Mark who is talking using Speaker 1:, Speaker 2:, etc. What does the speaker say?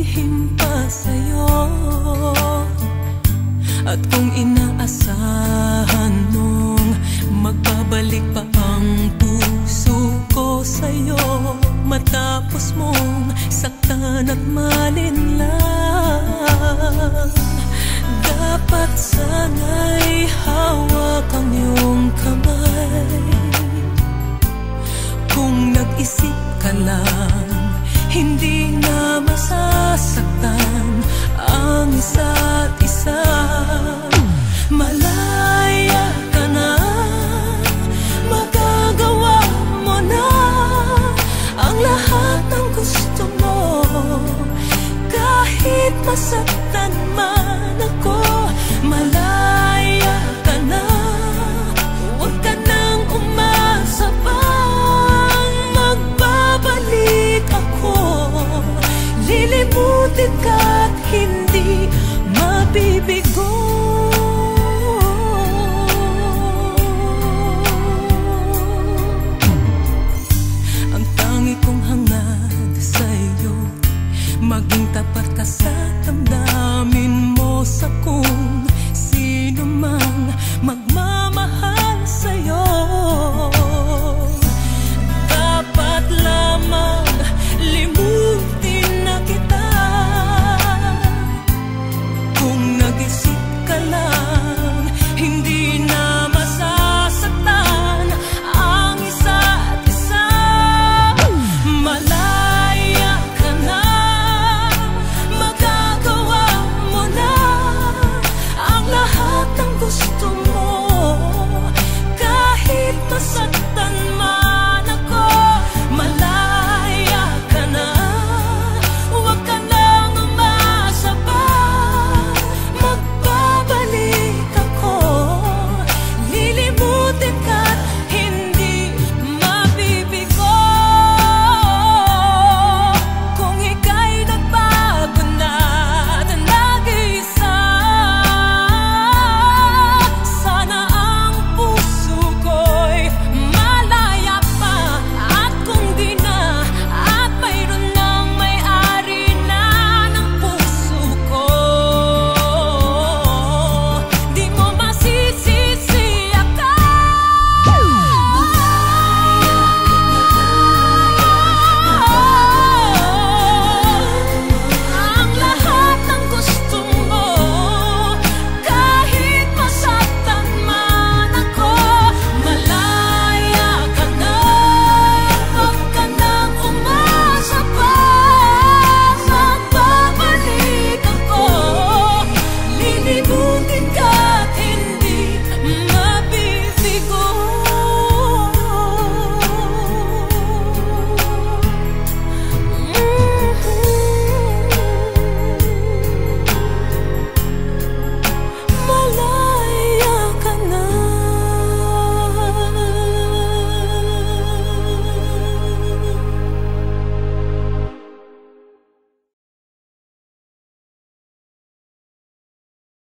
Speaker 1: lihim pa sa'yo. At kung inaasahan mong magbabalik pa ang puso ko sa'yo, matapos mong saktan at malinlang, dapat sana'y hawak ang iyong kamay. Kung nag-isip ka lang, hindi na masasaktan ang isa't isa. Malaya ka na, magagawa mo na ang lahat ng gusto mo. Kahit masaktan man ako, malaya ka na. Huwag ka nang umasa pang magbabalik ako. Lilimutin ka't hindi mabibigo. Ang tangi kong hangad sa'yo, maging tapat ka sa damdamin mo, sa kung sino mang magmamahal